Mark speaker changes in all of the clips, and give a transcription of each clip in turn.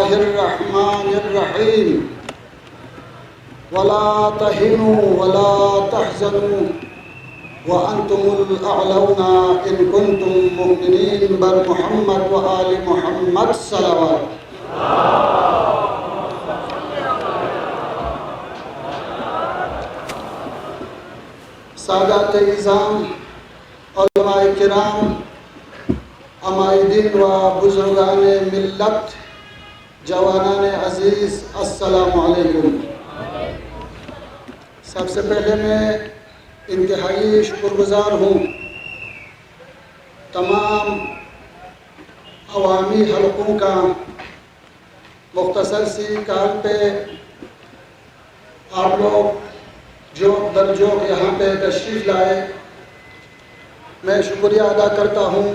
Speaker 1: الله الرحمن الرحيم ولا تهنوا ولا تحزنوا وأنتم الأعلون إن كنتم مؤمنين بمحمد وآل محمد صلوات. سادات اعظام، علماء کرام، عمائدین و بزرگان ملت، جوانان عزیز، السلام علیکم. سب سے پہلے میں انتہائی شکر گزار ہوں تمام عوامی حلقوں کا مختصر سی کال پہ آپ لوگ جو درجوق یہاں پہ تشریف لائے. میں شکریہ ادا کرتا ہوں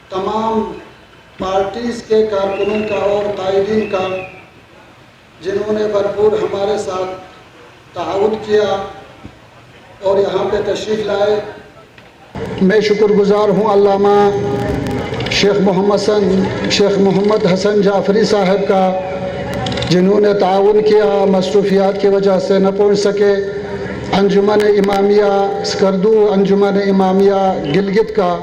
Speaker 1: تمام پارٹیز کے کارکنوں کا اور قائدین کا جنہوں نے بھرپور ہمارے ساتھ تعاون کیا اور یہاں پہ تشریف لائے. میں شکر گزار ہوں علامہ شیخ محمد حسن جعفری صاحب کا جنہوں نے تعاون کیا، مصروفیات کی وجہ سے نہ پہنچ سکے. انجمن امامیہ سکردو، انجمن امامیہ گلگت کا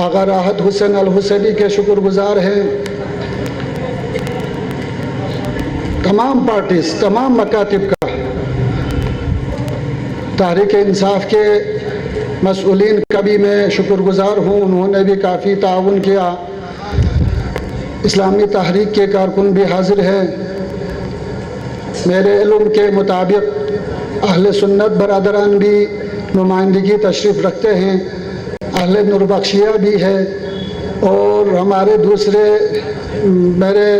Speaker 1: آغا راحت حسین الحسینی کے شکر گزار ہیں. تمام پارٹیز، تمام مکاتب کا، تحریک انصاف کے مسئولین کا بھی میں شکر گزار ہوں، انہوں نے بھی کافی تعاون کیا. اسلامی تحریک کے کارکن بھی حاضر ہیں. میرے علم کے مطابق اہل سنت برادران بھی نمائندگی تشریف رکھتے ہیں، اہل نوربخشیہ بھی ہے، اور ہمارے دوسرے میرے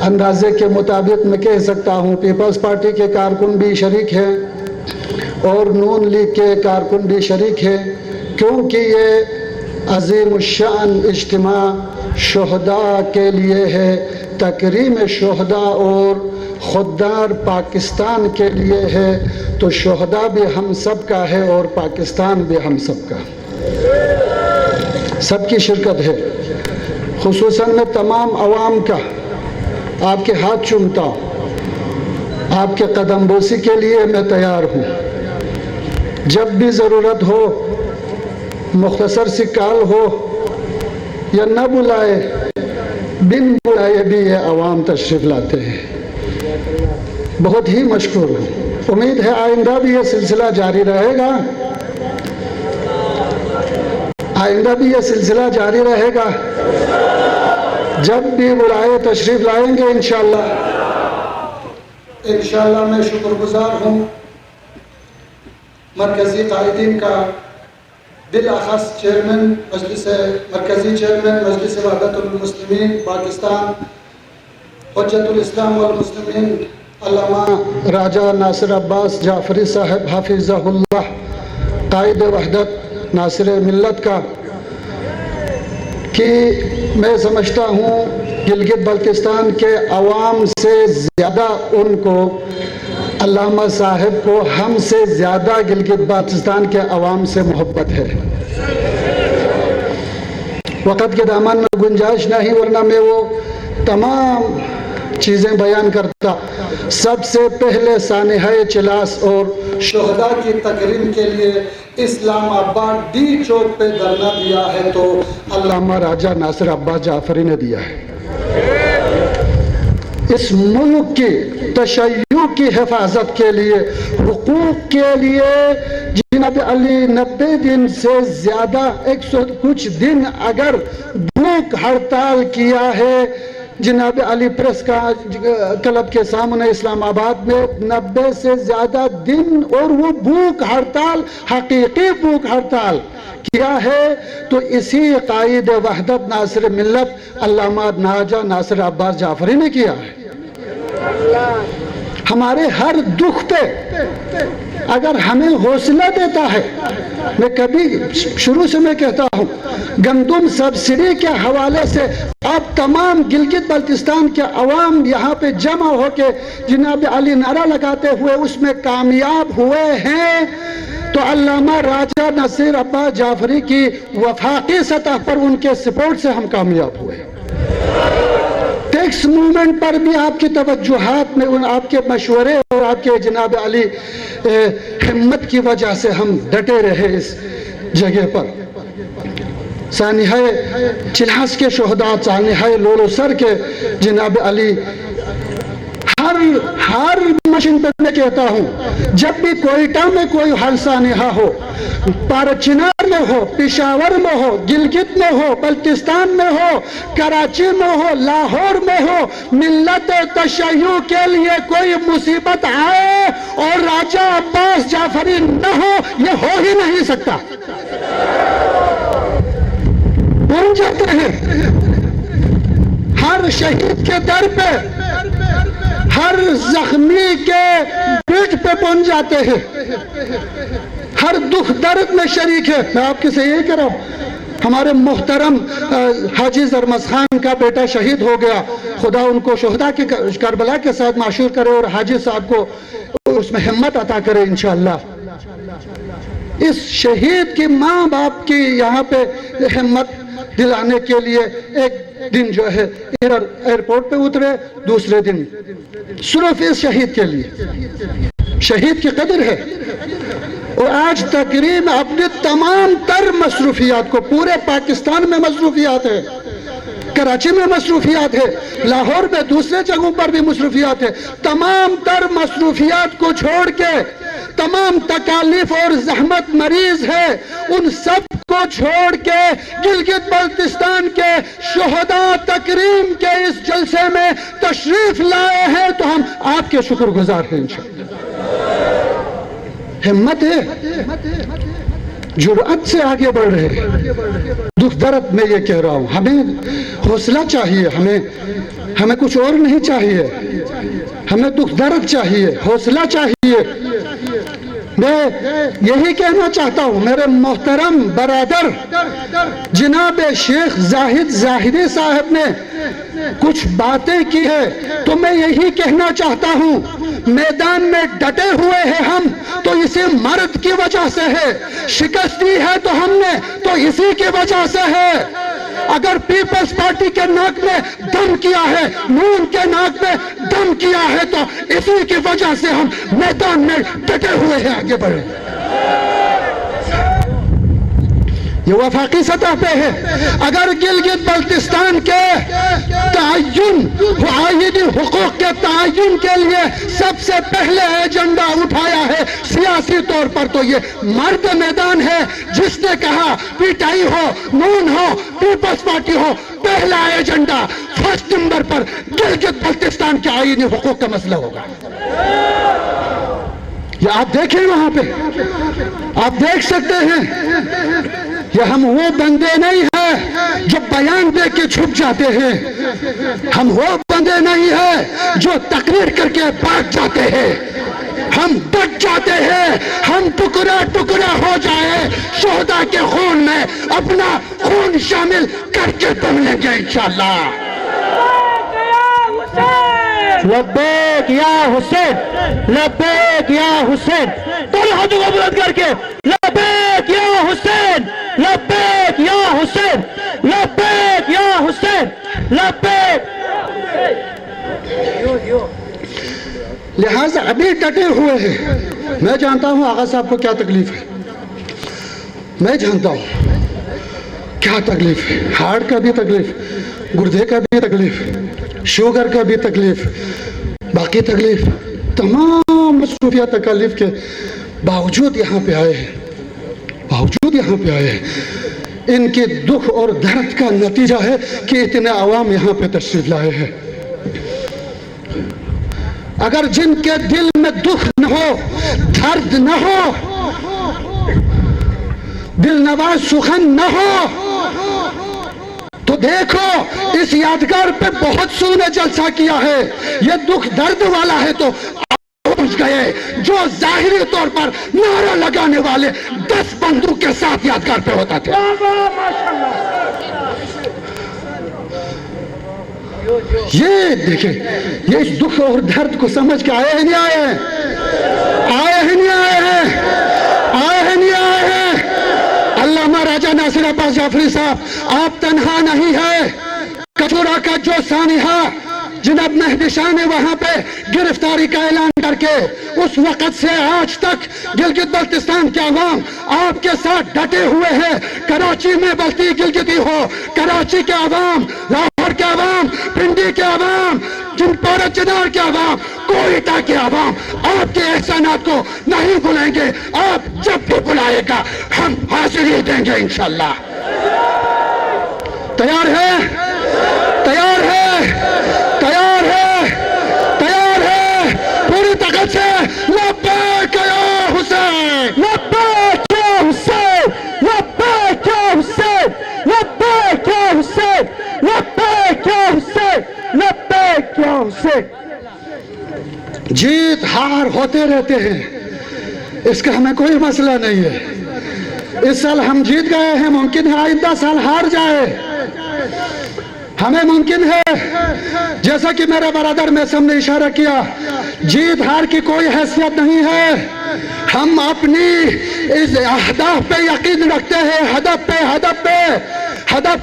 Speaker 1: اندازے کے مطابق میں کہہ سکتا ہوں پیپلز پارٹی کے کارکن بھی شریک ہیں اور نون لیگ کے کارکن بھی شریک ہیں، کیونکہ یہ عظیم الشان اجتماع شہداء کے لیے ہے، تکریم شہداء اور خوددار پاکستان کے لیے ہے. تو شہداء بھی ہم سب کا ہے اور پاکستان بھی ہم سب کا، سب کی شرکت ہے. خصوصاً میں تمام عوام کا آپ کے ہاتھ چومتا ہوں، آپ کے قدم بوسی کے لیے میں تیار ہوں. جب بھی ضرورت ہو، مختصر سی کال ہو یا نہ بلائے، بن بلائے بھی یہ عوام تشریف لاتے ہیں. بہت ہی مشکور ہوں. امید ہے آئندہ بھی یہ سلسلہ جاری رہے گا، آئندہ بھی یہ سلسلہ جاری رہے گا. جب بھی بلائے تشریف لائیں گے انشاءاللہ. انشاءاللہ میں شکر گزار ہوں مرکزی قائدین کا، بالاخص مرکزی چیئرمین مجلس وحدت المسلمین پاکستان، حجت الاسلام والمسلمین علامہ راجہ ناصر عباس جعفری صاحب حافظہ اللہ، قائد وحدت ناصر ملت کا، کہ میں سمجھتا ہوں گلگت بلتستان کے عوام سے زیادہ ان کو، علامہ صاحب کو ہم سے زیادہ گلگت بلتستان کے عوام سے محبت ہے. وقت کے دامن میں گنجائش نہیں، ورنہ میں وہ تمام چیزیں بیان کرتا. سب سے پہلے سانحہ چلاس اور شہداء کی تکریم کے لیے اسلام آباد ڈی چوک پہ دھرنا دیا ہے تو علامہ راجہ ناصر عباس جعفری نے دیا ہے. اس ملک کی تشیع کی حفاظت کے لیے، حقوق کے لیے جناب علی 90 دن سے زیادہ 100 کچھ دن اگر بھوک ہڑتال کیا ہے جناب علی پریس کلب کے سامنے اسلام آباد میں 90 سے زیادہ دن، اور وہ بھوک ہڑتال حقیقی بھوک ہڑتال کیا ہے تو اسی قائد وحدت ناصر ملت علامہ راجہ ناصر عباس جعفری نے کیا ہے. ہمارے ہر دکھ پہ اگر ہمیں حوصلہ دیتا ہے، میں کبھی شروع سے میں کہتا ہوں گندم سبسڈی کے حوالے سے اب تمام گلگت بلتستان کے عوام یہاں پہ جمع ہو کے جناب علی نعرہ لگاتے ہوئے اس میں کامیاب ہوئے ہیں، تو علامہ راجہ ناصر عباس جعفری کی وفاقی سطح پر ان کے سپورٹ سے ہم کامیاب ہوئے. نیکسٹ مومنٹ پر بھی آپ کی توجہات میں آپ کے مشورے اور آپ کے جناب علی ہمت کی وجہ سے ہم ڈٹے رہے اس جگہ پر. سانحہ چلاس کے شہداء، سانحہ لولو سر کے جناب علی، ہر مشن پر میں کہتا ہوں، جب بھی کوئٹہ میں کوئی حادثہ نہا ہو، پارچنار میں ہو، پشاور میں ہو، گلگت میں ہو، بلتستان میں ہو، کراچی میں ہو، لاہور میں ہو، ملت تشیع کے لیے کوئی مصیبت آئے اور راجہ عباس جعفری نہ ہو، یہ ہو ہی نہیں سکتا. پہنچ جاتے ہیں ہر شہید کے در پہ، ہر زخمی کے پیٹ پہ پہنچ جاتے ہیں، ہر دکھ درد میں شریک ہے. میں آپ کے سے یہ کہہ رہا ہوں، ہمارے محترم حاجی زرمز خان کا بیٹا شہید ہو گیا، خدا ان کو شہداء کی کربلا کے ساتھ معشور کرے اور حاجی صاحب کو اس میں ہمت عطا کرے انشاءاللہ. اس شہید کی ماں باپ کی یہاں پہ ہمت دلانے کے لیے ایک دن جو ہے ایئرپورٹ پہ اترے، دوسرے دن صرف اس شہید کے لیے. شہید کی قدر ہے. اور آج تقریب اپنے تمام تر مصروفیات کو، پورے پاکستان میں مصروفیات ہے، کراچی میں مصروفیات ہے، لاہور میں دوسرے جگہوں پر بھی مصروفیات ہے. تمام تر مصروفیات کو چھوڑ کے، تمام تکالیف اور زحمت مریض ہے، ان سب کو چھوڑ کے گلگت بلتستان کے شہداء تکریم کے اس جلسے میں تشریف لائے ہیں، تو ہم آپ کے شکر گزار ہیں انشاءاللہ. ہمت ہے، جرأت سے آگے بڑھ رہے ہیں. دکھ درد میں یہ کہہ رہا ہوں، ہمیں حوصلہ چاہیے، ہمیں کچھ اور نہیں چاہیے. ہمیں دکھ درد چاہیے، حوصلہ چاہیے. میں یہی کہنا چاہتا ہوں، میرے محترم برادر جناب شیخ زاہد زاہدی صاحب نے کچھ باتیں کی ہے، تو میں یہی کہنا چاہتا ہوں، میدان میں ڈٹے ہوئے ہیں ہم تو اسی مرد کی وجہ سے ہے، شکست دی ہے تو ہم نے تو اسی کی وجہ سے ہے. اگر پیپلز پارٹی کے ناک میں دم کیا ہے، نون کے ناک میں دم کیا ہے، تو اسی کی وجہ سے ہم میدان میں ڈٹے ہوئے ہیں، آگے بڑھے. یہ وفاقی سطح پہ ہے. اگر گلگت بلتستان کے تعین، آئینی حقوق کے تعین کے لیے سب سے پہلے ایجنڈا اٹھایا ہے سیاسی طور پر، تو یہ مرد میدان ہے جس نے کہا پی ٹی آئی ہو، نون ہو، پیپلز پارٹی ہو، پہلا ایجنڈا فرسٹ نمبر پر گلگت بلتستان کے آئینی حقوق کا مسئلہ ہوگا. یہ آپ دیکھیں، وہاں پہ آپ دیکھ سکتے ہیں. یہ ہم وہ بندے نہیں ہیں جو بیان دے کے چھپ جاتے ہیں، ہم وہ بندے نہیں ہیں جو تقریر کر کے بھاگ جاتے ہیں. ہم ڈٹ جاتے ہیں، ہم ٹکڑا ٹکڑا ہو جائے شہداء کے خون میں اپنا خون شامل کر کے تم لیں گے انشاءاللہ. لبیک یا حسین، لبیک یا حسین. دونوں ہاتھوں کو بلند کر کے لبیک یا حسین، لبیک یا حسین، لبیک یا حسین، لبیک. لہٰذا ابھی ڈٹے ہوئے ہیں. میں جانتا ہوں آغا صاحب کو کیا تکلیف ہے، میں جانتا ہوں کیا تکلیف ہے. ہارٹ کا بھی تکلیف، گردے کا بھی تکلیف، شوگر کا بھی تکلیف، باقی تکلیف، تمام مصروفیات تکالیف کے باوجود یہاں پہ آئے ہیں، باوجود یہاں پہ آئے ہیں. ان کے دکھ اور درد کا نتیجہ ہے کہ اتنے عوام یہاں پہ تشریف لائے ہیں. اگر جن کے دل میں دکھ نہ ہو، درد نہ ہو، دل نواز سخن نہ ہو، تو دیکھو اس یادگار پہ بہت سو نے جلسہ کیا ہے. یہ دکھ درد والا ہے تو پہنچ گئے. جو ظاہری طور پر نعرہ لگانے والے 10 بندوں کے ساتھ یادگار پہ ہوتا تھا. یہ دیکھیں، یہ اس دکھ اور درد کو سمجھ کے آئے ہیں نہیں آئے ہیں، آئے ہیں نہیں آئے ہیں، آئے ہیں نہیں آئے ہیں. علامہ راجہ ناصر عباس جعفری صاحب، آپ تنہا نہیں ہے. کچورا کا جو سانحہ جناب مہدی شاہ نے وہاں پہ گرفتاری کا اعلان کر کے اس وقت سے آج تک گلگت بلتستان کے عوام آپ کے ساتھ ڈٹے ہوئے ہیں. کراچی میں بلتی گلگتی ہو، کراچی کے عوام، لاہور کے عوام، پنڈی کے عوام، جنپورہ چنار کے عوام، کوئٹہ کے عوام آپ کے احسانات کو نہیں بھولیں گے. آپ جب بھی بلائے گا ہم حاضری دیں گے انشاءاللہ. تیار ہے؟ تیار ہے؟ تیار ہے؟ تیار ہے؟ پوری طاقت سے لبیک یا حسین، لبیک یا حسین، لبیک یا حسین، لبیک یا حسین، لبیک یا حسین، لبیک یا حسین. جیت ہار ہوتے رہتے ہیں، اس کا ہمیں کوئی مسئلہ نہیں ہے. اس سال ہم جیت گئے ہیں، ممکن ہے آئندہ سال ہار جائے، ہمیں ممکن ہے. جیسا کہ میرے برادر میسم نے اشارہ کیا، جیت ہار کی کوئی حیثیت نہیں ہے. ہم اپنی اس اہداف پہ یقین رکھتے ہیں، ہدف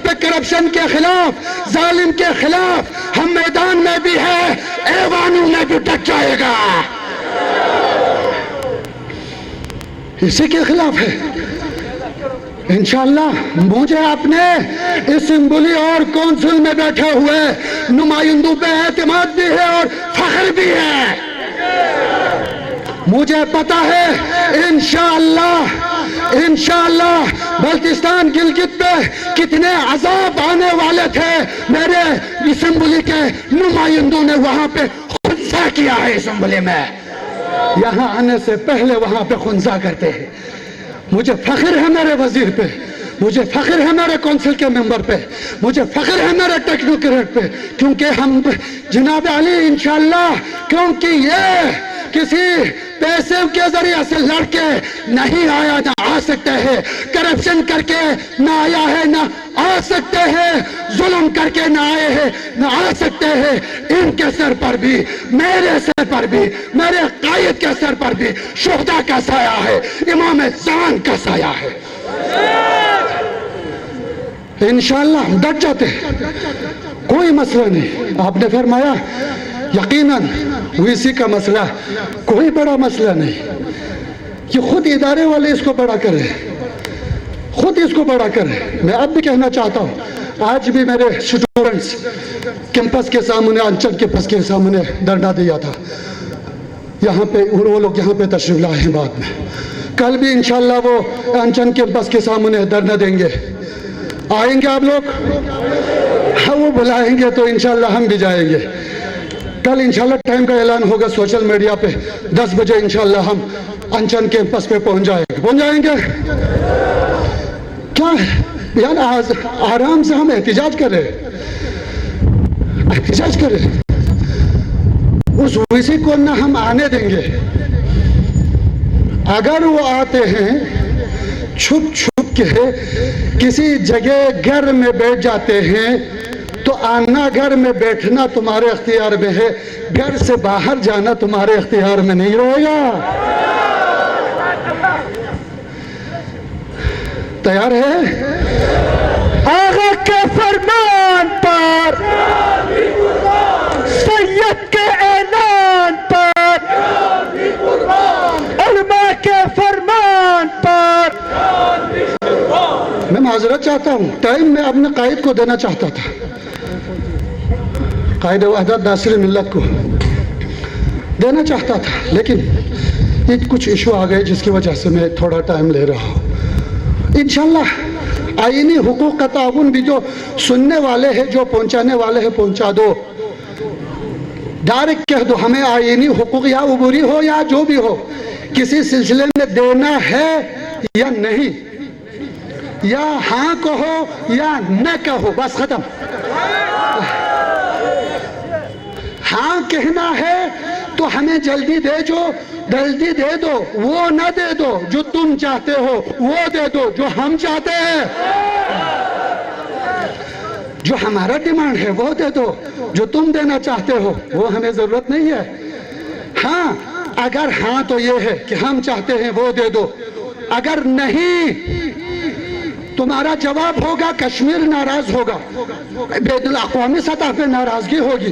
Speaker 1: پہ کرپشن کے خلاف، ظالم کے خلاف ہم میدان میں بھی ہیں، ایوانوں میں بھی ڈٹ جائے گا. اسی کے خلاف ہے انشاءاللہ. مجھے اپنے اسمبلی اور کونسل میں بیٹھے ہوئے نمائندوں پہ اعتماد بھی ہے اور فخر بھی ہے. مجھے پتا ہے انشاءاللہ بلتستان گلگت پہ کتنے عذاب آنے والے تھے. میرے اسمبلی کے نمائندوں نے وہاں پہ خنثی کیا ہے. اسمبلی میں یہاں آنے سے پہلے وہاں پہ خنثی کرتے ہیں. مجھے فخر ہے میرے وزیر پہ، مجھے فخر ہے میرے کونسل کے ممبر پہ، مجھے فخر ہے میرے ٹیکنوکریٹ پہ، کیونکہ ہم جناب علی انشاءاللہ، کیونکہ یہ کسی پیسے کے ذریعے سے لڑ کے نہیں آیا، نہ آ سکتے ہیں. کرپشن کر کے نہ آیا ہے، نہ آ سکتے ہیں. ظلم کر کے نہ آئے ہیں، نہ آ سکتے ہیں. ان کے سر پر بھی، میرے سر پر بھی، میرے قائد کے سر پر بھی شہداء کا سایہ ہے، امام زمان کا سایہ ہے. انشاءاللہ ہم ڈٹ جاتے ہیں، کوئی مسئلہ نہیں. آپ نے فرمایا یقیناً ویسی کا مسئلہ کوئی بڑا مسئلہ نہیں. یہ خود ادارے والے اس کو بڑا کریں، خود اس کو بڑا کریں. میں اب بھی کہنا چاہتا ہوں، آج بھی میرے سٹوڈنٹس کیمپس کے سامنے، انچن کیمپس کے سامنے دھرنا دیا تھا. یہاں پہ وہ لوگ یہاں پہ تشریف لائے ہیں بعد میں. کل بھی انشاءاللہ وہ انچن کیمپس کے سامنے دھرنا دیں گے. آئیں گے آپ لوگ؟ ہاں، وہ بلائیں گے تو انشاءاللہ ہم بھی جائیں گے. کل انشاءاللہ ٹائم کا اعلان ہوگا سوشل میڈیا پہ، 10 بجے انشاءاللہ ہم انچن کیمپس پہ پہنچ جائیں گے. کیا ہے یار، آرام سے ہم احتجاج کریں. اس ویسی کو نہ ہم آنے دیں گے. اگر وہ آتے ہیں چھپ کے کسی جگہ گھر میں بیٹھ جاتے ہیں تو آنا گھر میں بیٹھنا تمہارے اختیار میں ہے، گھر سے باہر جانا تمہارے اختیار میں نہیں رہے گا. تیار ہے؟ آقا کے فرمان پر، سید کے اعلان پر، علماء کے فرمان پر. میں معذرت چاہتا ہوں، ٹائم میں اپنے قائد کو دینا چاہتا تھا، قائد وحدت ناصر ملت کو دینا چاہتا تھا، لیکن یہ کچھ ایشو آ گئے جس کی وجہ سے میں تھوڑا ٹائم لے رہا ہوں. انشاءاللہ آئینی حقوق کا تعاون بھی جو سننے والے ہیں، جو پہنچانے والے ہیں، پہنچا دو. ڈائریکٹ کہہ دو ہمیں آئینی حقوق یا عبوری ہو یا جو بھی ہو کسی سلسلے میں دینا ہے یا نہیں، یا ہاں کہو یا نہ کہو، بس ختم. ہاں کہنا ہے تو ہمیں جلدی دے دو، وہ نہ دے دو. جو تم چاہتے ہو وہ دے دو، جو ہم چاہتے ہیں، جو ہمارا ڈیمانڈ ہے وہ دے دو. جو تم دینا چاہتے ہو وہ ہمیں ضرورت نہیں ہے. ہاں اگر ہاں تو یہ ہے کہ ہم چاہتے ہیں وہ دے دو. اگر نہیں، تمہارا جواب ہوگا کشمیر ناراض ہوگا، بین الاقوامی سطح پہ ناراضگی ہوگی.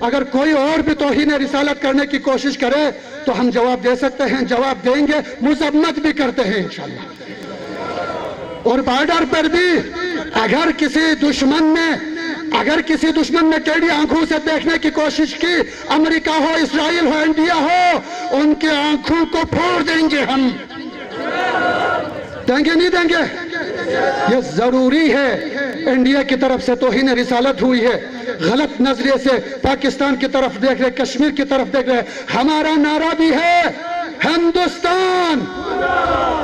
Speaker 1: اگر کوئی اور بھی توہین رسالت کرنے کی کوشش کرے تو ہم جواب دے سکتے ہیں، جواب دیں گے، مذمت بھی کرتے ہیں انشاءاللہ۔ اور بارڈر پر بھی اگر کسی دشمن نے ٹیڑھی آنکھوں سے دیکھنے کی کوشش کی، امریکہ ہو، اسرائیل ہو، انڈیا ہو، ان کے آنکھوں کو پھوڑ دیں گے ہم۔ دیں گے نہیں دیں گے؟ یہ ضروری ہے۔ انڈیا کی طرف سے توہین رسالت ہوئی ہے، غلط نظریے سے پاکستان کی طرف دیکھ رہے، کشمیر کی طرف دیکھ رہے۔ ہمارا نعرہ بھی ہے ہندوستان،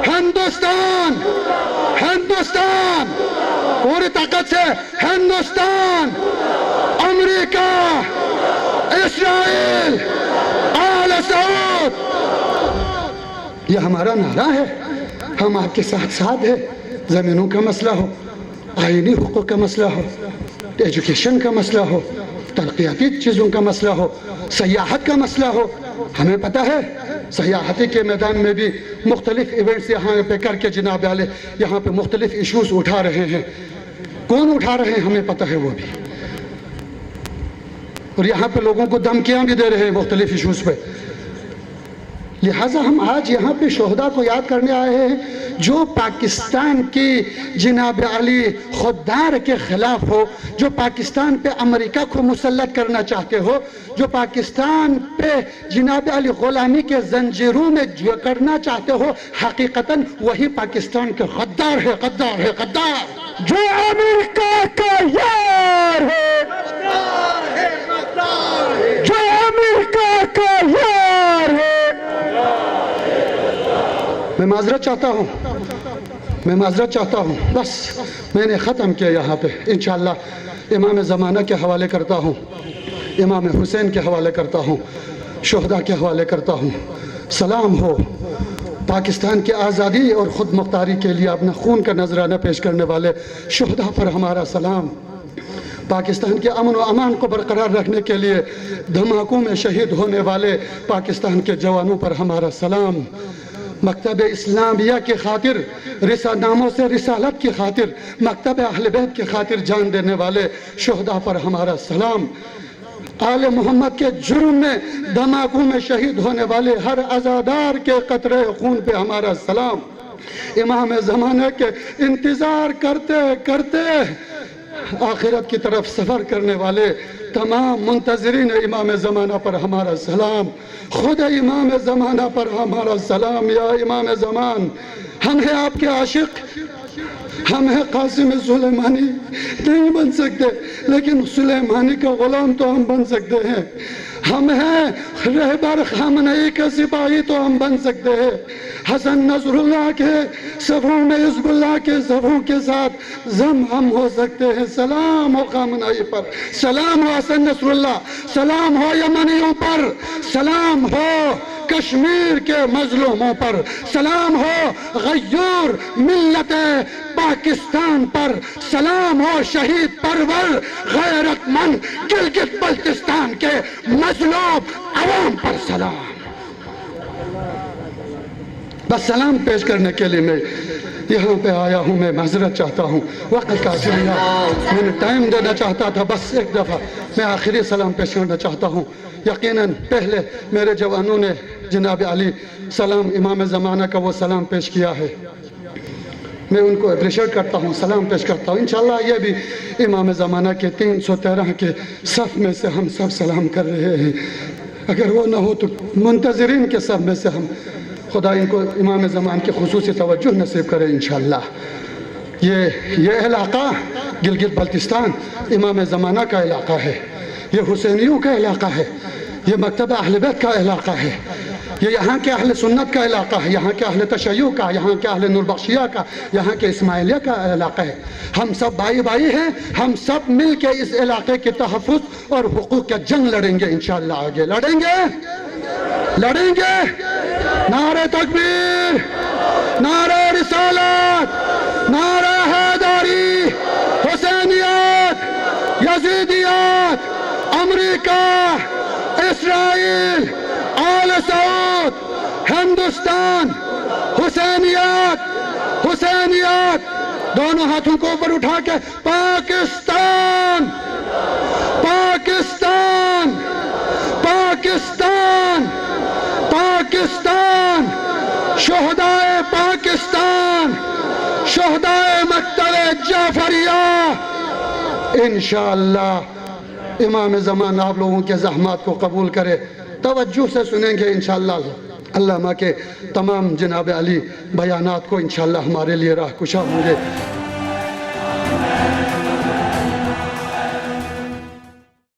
Speaker 1: ہندوستان، ہندوستان، پوری طاقت سے ہندوستان، امریکہ، اسرائیل، آل سعود، یہ ہمارا نعرہ ہے۔ ہم آپ کے ساتھ ساتھ ہیں، زمینوں کا مسئلہ ہو، آئینی حقوق کا مسئلہ ہو، ایجوکیشن کا مسئلہ ہو، ترقیاتی چیزوں کا مسئلہ ہو، سیاحت کا مسئلہ ہو۔ ہمیں پتہ ہے سیاحتی کے میدان میں بھی مختلف ایونٹس یہاں پہ کر کے جناب عالی یہاں پہ مختلف ایشوز اٹھا رہے ہیں۔ کون اٹھا رہے ہیں ہمیں پتہ ہے وہ بھی، اور یہاں پہ لوگوں کو دھمکیاں بھی دے رہے ہیں مختلف ایشوز پہ۔ لہٰذا ہم آج یہاں پہ شہداء کو یاد کرنے آئے ہیں جو پاکستان کی جناب علی خوددار کے خلاف ہو، جو پاکستان پہ امریکہ کو مسلط کرنا چاہتے ہو، جو پاکستان پہ جناب علی غلامی کے زنجیروں میں کرنا چاہتے ہو، حقیقتاً وہی پاکستان کے غدار ہے، غدار ہے، غدار جو امریکہ کا یار ہے، جو امریکہ کا یار ہے۔ میں معذرت چاہتا ہوں، بس میں نے ختم کیا یہاں پہ۔ انشاءاللہ امام زمانہ کے حوالے کرتا ہوں، امام حسین کے حوالے کرتا ہوں، شہداء کے حوالے کرتا ہوں۔ سلام ہو پاکستان کی آزادی اور خود مختاری کے لیے اپنا خون کا نذرانہ پیش کرنے والے شہداء پر ہمارا سلام۔ پاکستان کے امن و امان کو برقرار رکھنے کے لیے دھماکوں میں شہید ہونے والے پاکستان کے جوانوں پر ہمارا سلام۔ مکتب اسلامیہ کی خاطر، ناموں سے رسالت کی خاطر، مکتب اہل بیت کی خاطر جان دینے والے شہداء پر ہمارا سلام۔ آل محمد کے جرم میں دھماکوں میں شہید ہونے والے ہر عزادار کے قطرے خون پہ ہمارا سلام۔ امام زمانہ کے انتظار کرتے کرتے آخرت کی طرف سفر کرنے والے تمام منتظرین امام زمانہ پر ہمارا سلام۔ خود امام زمانہ پر ہمارا سلام۔ یا امام زمان، ہم ہیں آپ کے عاشق، ہم ہیں قاسم سلیمانی نہیں بن سکتے، لیکن سلیمانی کا غلام تو ہم بن سکتے ہیں۔ ہم ہیں رہبر خامنئی کا سپاہی تو ہم بن سکتے ہیں۔ حسن نصر اللہ کے صفوں میں حزب اللہ کے صفوں کے ساتھ ضم ہم ہو سکتے ہیں۔ سلام ہو خامنئی پر، سلام ہو حسن نصر اللہ، سلام ہو یمنیوں پر، سلام ہو کشمیر کے مظلوموں پر، سلام ہو غیور ملت پاکستان پر، سلام ہو شہید پرور غیرت مند گلگت بلتستان کے مظلوم عوام پر سلام۔ بس سلام پیش کرنے کے لیے میں یہاں پہ آیا ہوں۔ میں معذرت چاہتا ہوں، وقت کا چلیا، میں نے ٹائم دینا چاہتا تھا، بس ایک دفعہ میں آخری سلام پیش کرنا چاہتا ہوں۔ یقیناً پہلے میرے جوانوں نے جناب علی سلام امام زمانہ کا وہ سلام پیش کیا ہے، میں ان کو اپریشیٹ کرتا ہوں، سلام پیش کرتا ہوں۔ انشاءاللہ یہ بھی امام زمانہ کے 313 کے صف میں سے ہم سب سلام کر رہے ہیں۔ اگر وہ نہ ہو تو منتظرین کے صف میں سے ہم، خدا ان کو امام زمان کی خصوصی توجہ نصیب کرے انشاءاللہ۔ یہ علاقہ گلگت بلتستان امام زمانہ کا علاقہ ہے، یہ حسینیوں کا علاقہ ہے، یہ مکتب اہل بیت کا علاقہ ہے، یہ یہاں کے اہل سنت کا علاقہ ہے، یہاں کے اہل تشیع کا، یہاں کے اہل نوربخشیہ کا، یہاں کے اسماعیلیہ کا علاقہ ہے۔ ہم سب بھائی بھائی ہیں، ہم سب مل کے اس علاقے کے تحفظ اور حقوق کا جنگ لڑیں گے انشاءاللہ۔ آگے لڑیں گے، لڑیں گے۔ نعرہ تکبیر، نعرہ رسالت، نعرہ حیدری، حسینیت، یزیدیت، امریکہ، اسرائیل، آل سعود، ہندوستان، حسینیت، حسینیت، دونوں ہاتھوں کو اوپر اٹھا کے پاکستان، پاکستان۔ شہدائے پاکستان، شہدائے مکتب جعفریہ، انشاءاللہ امام زمان آپ لوگوں کے زحمات کو قبول کرے۔ توجہ سے سنیں گے انشاءاللہ، علامہ کے تمام جناب علی بیانات کو انشاءاللہ ہمارے لیے راہ کشا ہوں گے۔